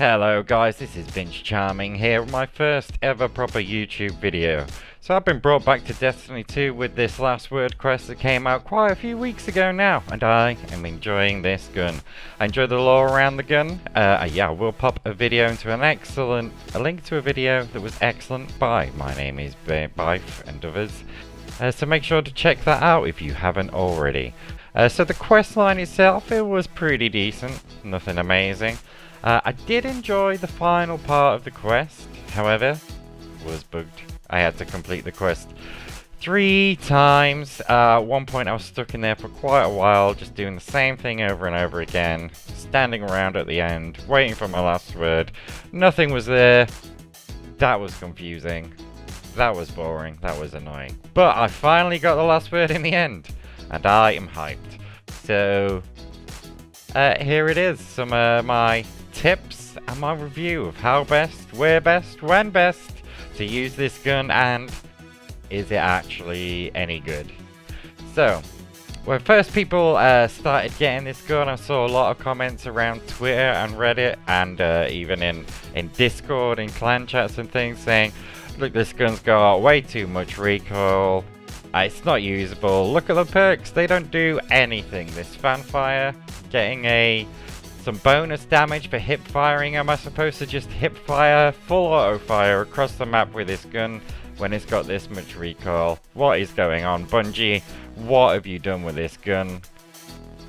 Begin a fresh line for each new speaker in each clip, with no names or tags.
Hello guys, this is Binge Charming here, my first ever proper YouTube video. So I've been brought back to Destiny 2 with this last word quest that came out quite a few weeks ago now, and I am enjoying this gun. I enjoy the lore around the gun. Yeah, we'll pop a video into a link to a video that was excellent by My Name is Bife and others. So make sure to check that out if you haven't already. So the quest line itself, it was pretty decent, nothing amazing. I did enjoy the final part of the quest, however, was bugged. I had to complete the quest 3 times. At one point I was stuck in there for quite a while, just doing the same thing over and over again, standing around at the end, waiting for my last word. Nothing was there. That was confusing. That was boring. That was annoying. But I finally got the last word in the end, and I am hyped. So, here it is, some of my tips and my review of how best, where best, when best to use this gun, and is it actually any good. So, when first people started getting this gun, I saw a lot of comments around Twitter and Reddit, and even in Discord, in clan chats and things, saying, look, this gun's got way too much recoil, it's not usable, look at the perks, they don't do anything. This fanfire, getting some bonus damage for hip firing. Am I supposed to just hip fire, full auto fire across the map with this gun when it's got this much recoil? What is going on, Bungie? What have you done with this gun?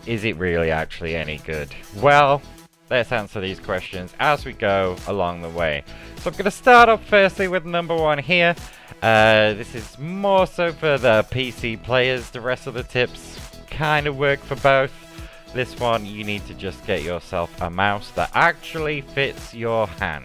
Is it really actually any good? Well, let's answer these questions as we go along the way. So I'm going to start off firstly with number 1 here. This is more so for the PC players. The rest of the tips kind of work for both. This one, you need to just get yourself a mouse that actually fits your hand.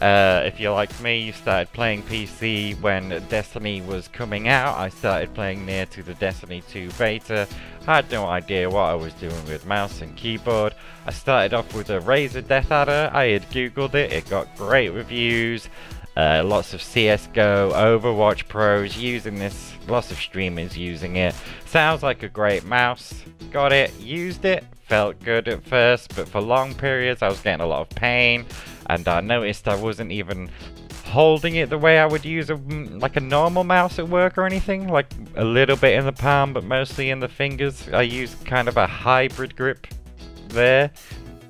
If you're like me, you started playing PC when Destiny was coming out. I started playing near to the Destiny 2 beta. I had no idea what I was doing with mouse and keyboard. I started off with a Razer Death Adder. I had googled it, it got great reviews. Lots of CSGO, Overwatch pros using this, lots of streamers using it. Sounds like a great mouse. Got it, used it, felt good at first, but for long periods I was getting a lot of pain, and I noticed I wasn't even holding it the way I would use like a normal mouse at work or anything, like a little bit in the palm but mostly in the fingers. I used kind of a hybrid grip there.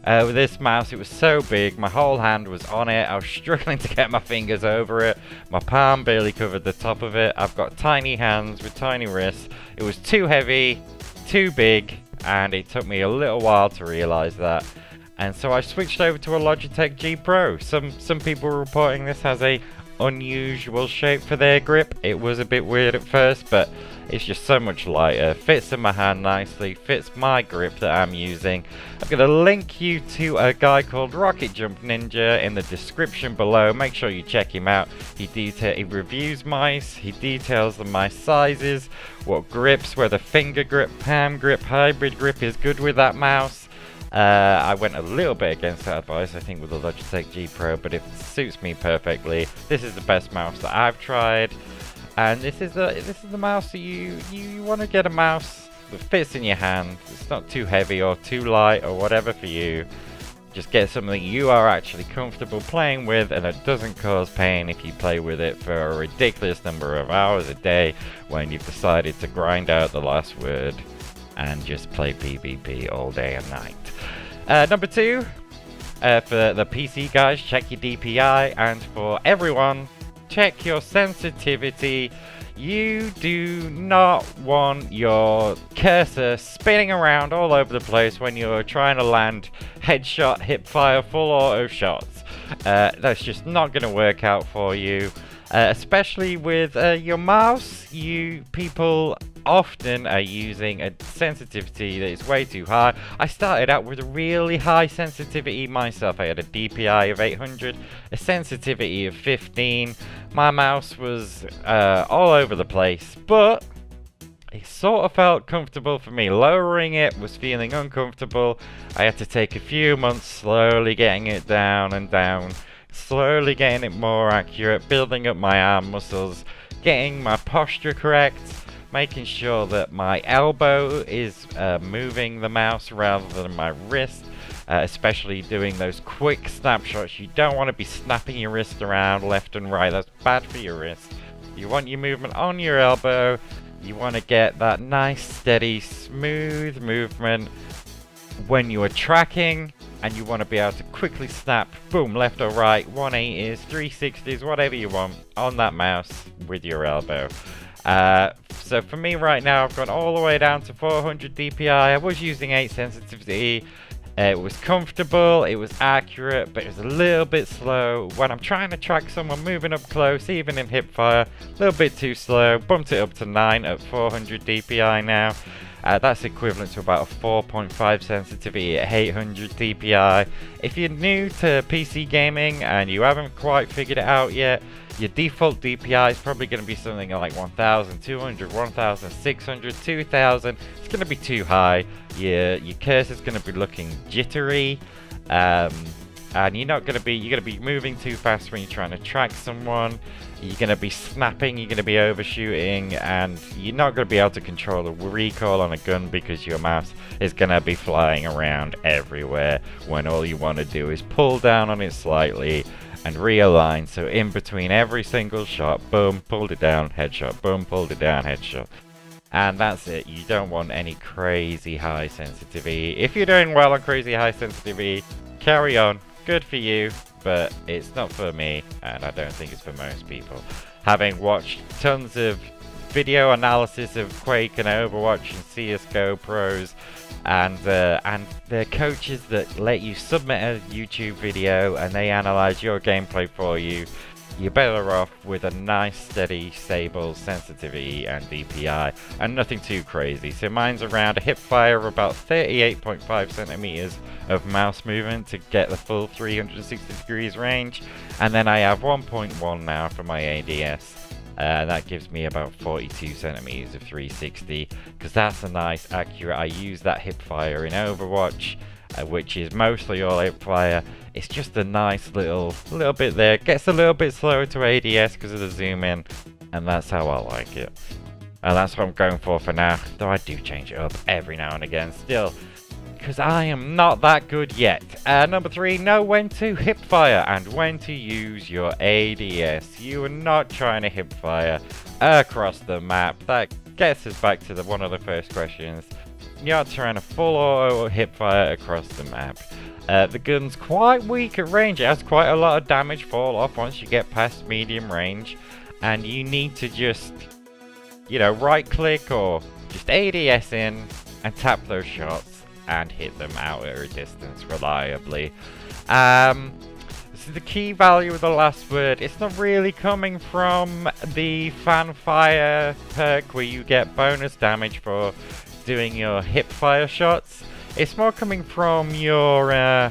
With this mouse, it was so big, my whole hand was on it, I was struggling to get my fingers over it, my palm barely covered the top of it. I've got tiny hands with tiny wrists. It was too heavy, too big, and it took me a little while to realise that. And so I switched over to a Logitech G Pro. Some people were reporting this has a unusual shape for their grip. It was a bit weird at first, but it's just so much lighter, fits in my hand nicely, fits my grip that I'm using. I'm going to link you to a guy called Rocket Jump Ninja in the description below. Make sure you check him out. He reviews mice, he details the mice sizes, what grips, whether finger grip, palm grip, hybrid grip is good with that mouse. I went a little bit against that advice, I think, with the Logitech G Pro, but it suits me perfectly. This is the best mouse that I've tried, and this is the mouse that you want to get a mouse that fits in your hand. It's not too heavy or too light or whatever for you. Just get something you are actually comfortable playing with, and it doesn't cause pain if you play with it for a ridiculous number of hours a day when you've decided to grind out the last word and just play PvP all day and night. Number 2, for the PC guys, check your DPI, and for everyone, check your sensitivity. You do not want your cursor spinning around all over the place when you're trying to land headshot, hipfire, full auto shots. That's just not going to work out for you. Especially with your mouse, people often are using a sensitivity that is way too high. I started out with a really high sensitivity myself. I had a DPI of 800, a sensitivity of 15. My mouse was all over the place, but it sort of felt comfortable for me. Lowering it was feeling uncomfortable. I had to take a few months slowly getting it down and down, slowly getting it more accurate, building up my arm muscles, getting my posture correct, making sure that my elbow is moving the mouse rather than my wrist, especially doing those quick snapshots. You don't want to be snapping your wrist around left and right. That's bad for your wrist. You want your movement on your elbow. You want to get that nice, steady, smooth movement when you are tracking, and you want to be able to quickly snap, boom, left or right, 180s, 360s, whatever you want on that mouse with your elbow. So for me right now, I've gone all the way down to 400 DPI. I was using 8 sensitivity. It was comfortable, it was accurate, but it was a little bit slow. When I'm trying to track someone moving up close, even in hipfire, a little bit too slow. Bumped it up to 9 at 400 DPI now. That's equivalent to about a 4.5 sensitivity at 800 DPI. If you're new to PC gaming and you haven't quite figured it out yet, your default DPI is probably going to be something like 1200, 1600, 2000. It's going to be too high. Your cursor's going to be looking jittery, and you're going to be moving too fast when you're trying to track someone. You're going to be snapping, you're going to be overshooting, and you're not going to be able to control the recoil on a gun because your mouse is going to be flying around everywhere when all you want to do is pull down on it slightly and realign. So in between every single shot, boom, pulled it down, headshot, boom, pulled it down, headshot. And that's it. You don't want any crazy high sensitivity. If you're doing well on crazy high sensitivity, carry on. Good for you, but it's not for me, and I don't think it's for most people. Having watched tons of video analysis of Quake and Overwatch and CSGO pros, and the coaches that let you submit a YouTube video and they analyze your gameplay for you, you're better off with a nice, steady, stable sensitivity and DPI, and nothing too crazy. So mine's around a hipfire of about 38.5 centimeters of mouse movement to get the full 360 degrees range, and then I have 1.1 now for my ADS. That gives me about 42 centimeters of 360, because that's a nice, accurate. I use that hipfire in Overwatch, which is mostly all hipfire. It's just a nice little bit there. Gets a little bit slower to ADS because of the zoom in, and that's how I like it. And that's what I'm going for now, though I do change it up every now and again still, because I am not that good yet. Number 3, know when to hipfire and when to use your ADS. You are not trying to hipfire across the map. That gets us back to one of the first questions. You're not trying to full auto hipfire across the map. The gun's quite weak at range. It has quite a lot of damage fall off once you get past medium range, and you need to just, right click or just ADS in and tap those shots and hit them out at a distance reliably. This is the key value of the last word. It's not really coming from the fanfire perk where you get bonus damage for doing your hipfire shots. It's more coming from your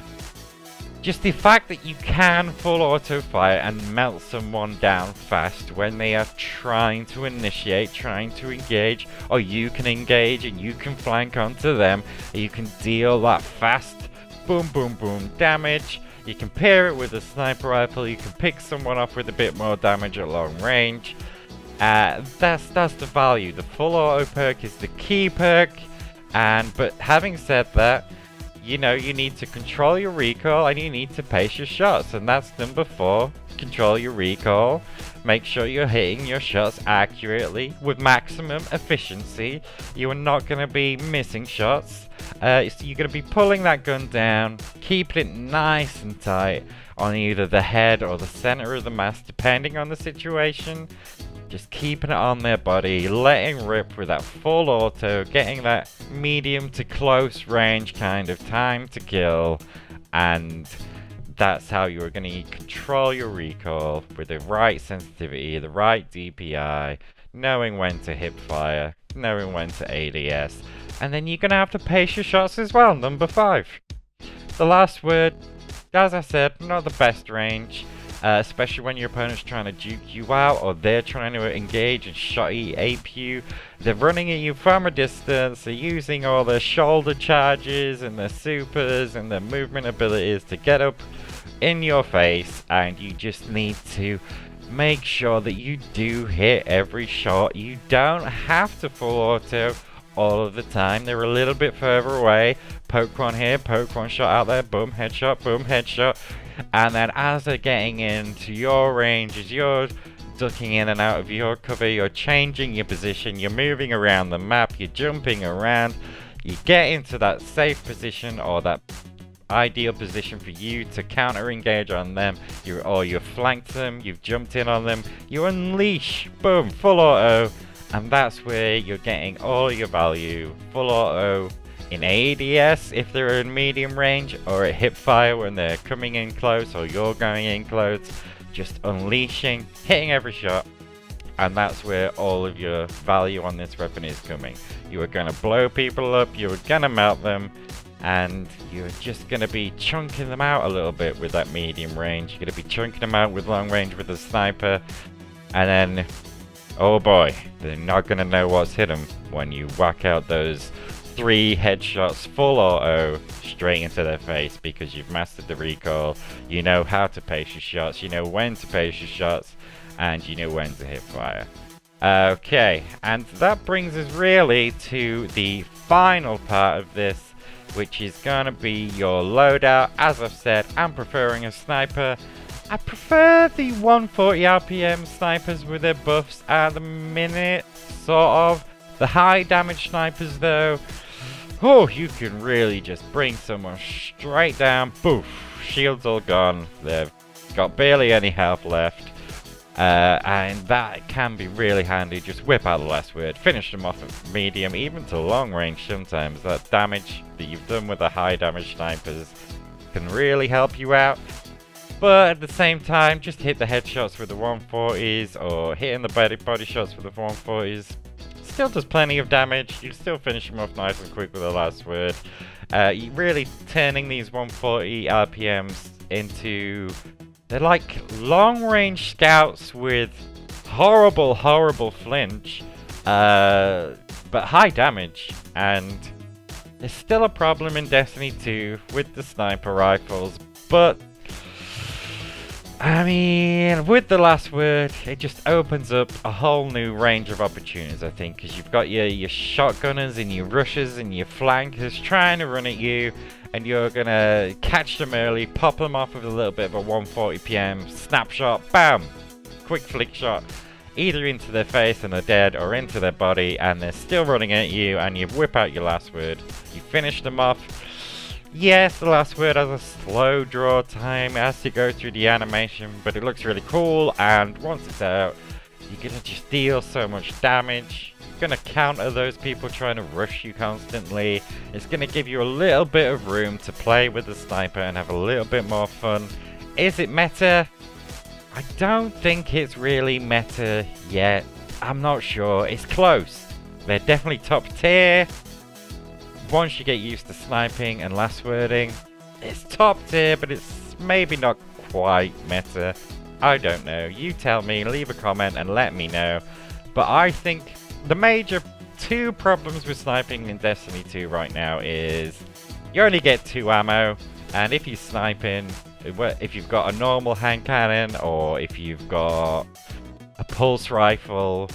just the fact that you can full auto fire and melt someone down fast when they are trying to initiate, trying to engage, or you can engage and you can flank onto them, and you can deal that fast boom boom boom damage. You can pair it with a sniper rifle, you can pick someone off with a bit more damage at long range. That's the value. The full auto perk is the key perk, but having said that, you need to control your recoil and you need to pace your shots, and that's number 4. Control your recoil. Make sure you're hitting your shots accurately with maximum efficiency. You are not going to be missing shots. So you're going to be pulling that gun down, keeping it nice and tight on either the head or the center of the mask, depending on the situation. Just keeping it on their body, letting rip with that full auto, getting that medium to close range kind of time to kill, and that's how you're going to control your recoil with the right sensitivity, the right DPI, knowing when to hipfire, knowing when to ADS, and then you're going to have to pace your shots as well. Number 5. The last word, as I said, not the best range. Especially when your opponent's trying to juke you out, or they're trying to engage and shotty ape you. They're running at you from a distance, they're using all their shoulder charges and their supers and their movement abilities to get up in your face, and you just need to make sure that you do hit every shot. You don't have to full auto all of the time. They're a little bit further away. poke one here, poke one shot out there, boom, headshot. And then as they're getting into your range, as you're ducking in and out of your cover, you're changing your position, you're moving around the map, you're jumping around, you get into that safe position or that ideal position for you to counter engage on them, you've flanked them, you've jumped in on them, you unleash, boom, full auto, and that's where you're getting all your value. Full auto in ADS if they're in medium range, or at hip fire when they're coming in close or you're going in close, just unleashing, hitting every shot, and that's where all of your value on this weapon is coming. You are going to blow people up, you are going to melt them, and you're just going to be chunking them out a little bit with that medium range. You're going to be chunking them out with long range with the sniper, and then, oh boy, they're not going to know what's hit them when you whack out those 3 headshots full auto straight into their face, because you've mastered the recoil, you know how to pace your shots, you know when to pace your shots, and you know when to hip fire. Okay, and that brings us really to the final part of this, which is going to be your loadout. As I've said, I'm preferring a sniper. I prefer the 140 RPM snipers with their buffs at the minute, sort of. The high damage snipers though, oh, you can really just bring someone straight down, poof, shields all gone, they've got barely any health left. And that can be really handy. Just whip out the last word, finish them off at medium, even to long range sometimes. That damage that you've done with the high damage snipers can really help you out. But at the same time, just hit the headshots with the 140s, or hitting the body shots with the 140s. Still does plenty of damage. You still finish them off nice and quick with the last word. You really turning these 140 RPMs into... they're like long-range scouts with horrible flinch, but high damage. And there's still a problem in Destiny 2 with the sniper rifles, but I mean, with the last word, it just opens up a whole new range of opportunities, I think, because you've got your shotgunners and your rushers and your flankers trying to run at you, and you're gonna catch them early, pop them off with a little bit of a 140 PM snapshot, bam, quick flick shot, either into their face and they're dead, or into their body and they're still running at you, and you whip out your last word, you finish them off. Yes, the last word has a slow draw time as you go through the animation, but it looks really cool, and once it's out, you're gonna just deal so much damage. You're gonna counter those people trying to rush you constantly. It's gonna give you a little bit of room to play with the sniper and have a little bit more fun. Is it meta? I don't think it's really meta yet. I'm not sure. It's close. They're definitely top tier. Once you get used to sniping and last wording, it's top tier, but it's maybe not quite meta. I don't know. You tell me, leave a comment and let me know. But I think the major 2 problems with sniping in Destiny 2 right now is you only get 2 ammo, and if you're sniping, if you've got a normal hand cannon or if you've got a pulse rifle,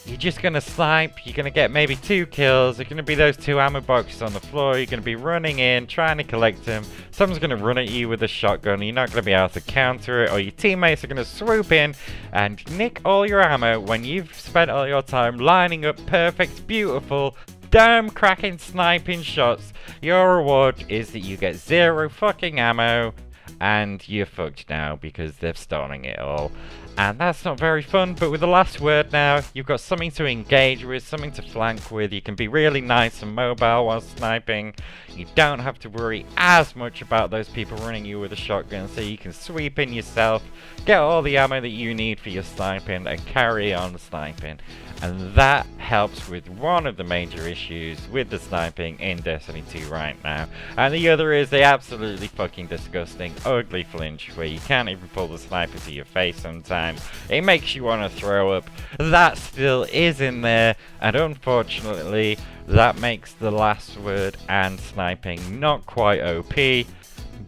you're just going to snipe, you're going to get maybe 2 kills, there's going to be those 2 ammo boxes on the floor, you're going to be running in, trying to collect them, someone's going to run at you with a shotgun, you're not going to be able to counter it, or your teammates are going to swoop in and nick all your ammo when you've spent all your time lining up perfect, beautiful, dome-cracking sniping shots. Your reward is that you get 0 fucking ammo, and you're fucked now because they're stoning it all. And that's not very fun, but with the last word now, you've got something to engage with, something to flank with. You can be really nice and mobile while sniping. You don't have to worry as much about those people running you with a shotgun, so you can sweep in yourself, get all the ammo that you need for your sniping, and carry on sniping. And that helps with one of the major issues with the sniping in Destiny 2 right now. And the other is the absolutely fucking disgusting, ugly flinch, where you can't even pull the sniper to your face sometimes. It makes you want to throw up. That still is in there, and unfortunately, that makes the last word and sniping not quite OP,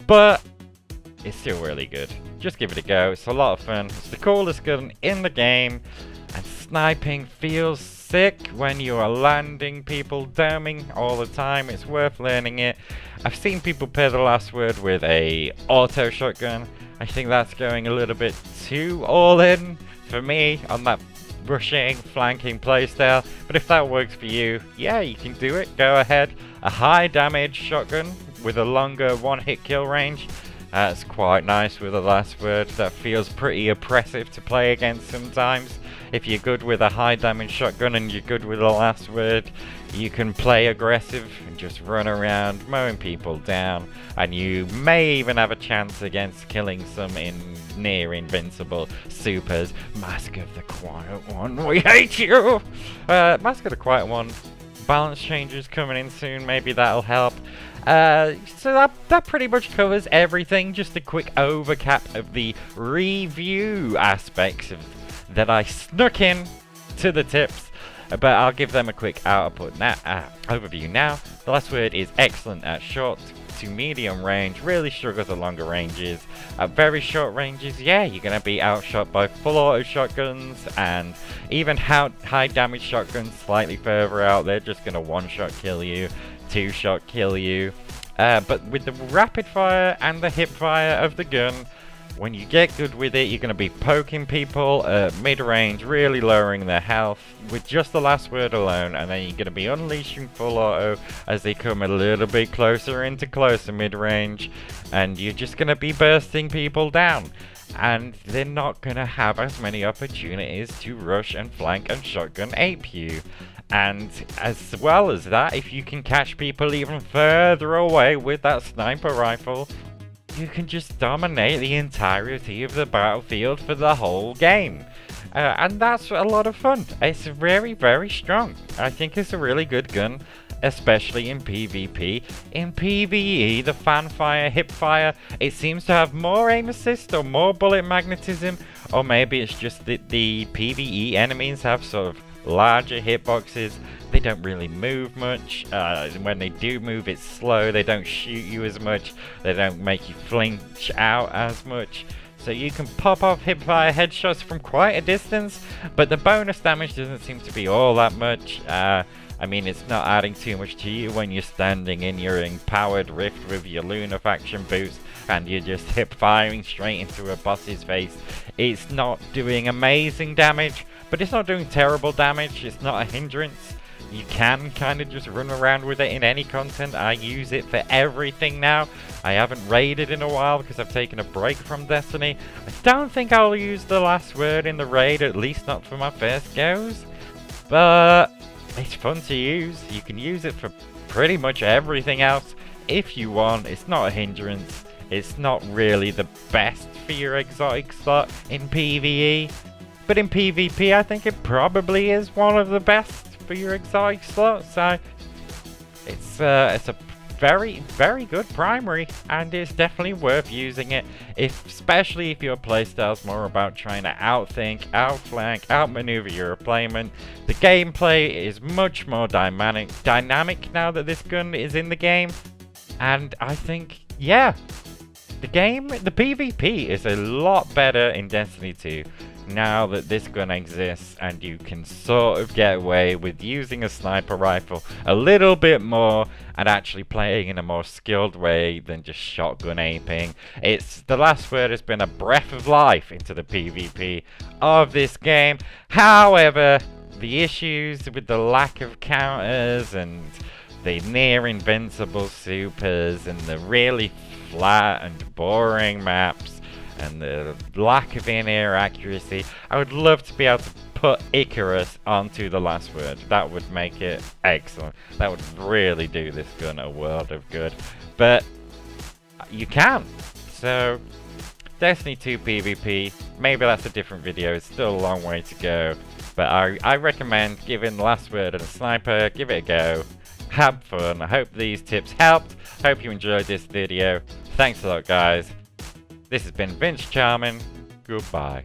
but it's still really good. Just give it a go, it's a lot of fun, it's the coolest gun in the game, and sniping feels sick when you are landing people doming all the time. It's worth learning it. I've seen people pair the last word with a auto shotgun. I think that's going a little bit too all in for me on that rushing, flanking playstyle. But if that works for you, yeah, you can do it. Go ahead. A high damage shotgun with a longer one hit kill range. That's quite nice with the last word. That feels pretty oppressive to play against sometimes. If you're good with a high damage shotgun and you're good with the last word, you can play aggressive and just run around mowing people down, and you may even have a chance against killing some near invincible supers. Mask of the Quiet One, we hate you! Mask of the Quiet One, balance changes coming in soon, maybe that'll help. So that pretty much covers everything. Just a quick overcap of the review aspects that I snuck in to the tips, but I'll give them a quick overview now. The last word is excellent at short to medium range, really struggles at longer ranges. At very short ranges, yeah, you're going to be outshot by full auto shotguns, and even high damage shotguns slightly further out, they're just going to one-shot kill you, two-shot kill you. But with the rapid fire and the hip fire of the gun, when you get good with it, you're going to be poking people at mid-range, really lowering their health with just the last word alone, and then you're going to be unleashing full auto as they come a little bit closer into closer mid-range, and you're just going to be bursting people down. And they're not going to have as many opportunities to rush and flank and shotgun ape you. And as well as that, if you can catch people even further away with that sniper rifle, you can just dominate the entirety of the battlefield for the whole game. And that's a lot of fun. It's very, very strong. I think it's a really good gun, especially in PvP. In PvE, the fanfire, hipfire, it seems to have more aim assist or more bullet magnetism, or maybe it's just that the PvE enemies have sort of larger hitboxes. They don't really move much. When they do move, it's slow. They don't shoot you as much. They don't make you flinch out as much. So you can pop off hipfire headshots from quite a distance, but the bonus damage doesn't seem to be all that much. I mean, it's not adding too much to you when you're standing in your empowered rift with your Lunar faction boots and you're just hip firing straight into a boss's face. It's not doing amazing damage, but it's not doing terrible damage. It's not a hindrance. You can kind of just run around with it in any content. I use it for everything now. I haven't raided in a while because I've taken a break from Destiny. I don't think I'll use the last word in the raid, at least not for my first goes. But it's fun to use. You can use it for pretty much everything else if you want. It's not a hindrance. It's not really the best for your exotic slot in PvE. But in PvP, I think it probably is one of the best for your exotic slot. So it's a very, very good primary, and it's definitely worth using it, especially if your playstyle's more about trying to outthink, outflank, outmaneuver your opponent. The gameplay is much more dynamic now that this gun is in the game, and I think, yeah, the PvP is a lot better in Destiny 2 now that this gun exists, and you can sort of get away with using a sniper rifle a little bit more and actually playing in a more skilled way than just shotgun aping. The last word has been a breath of life into the PvP of this game. However, the issues with the lack of counters and the near invincible supers and the really flat and boring maps and the lack of in-air accuracy, I would love to be able to put Icarus onto the last word. That would make it excellent. That would really do this gun a world of good. But you can. So Destiny 2 PvP, maybe that's a different video. It's still a long way to go. But I recommend giving the last word and a sniper, give it a go. Have fun. I hope these tips helped. Hope you enjoyed this video. Thanks a lot, guys. This has been Vince Charming. Goodbye.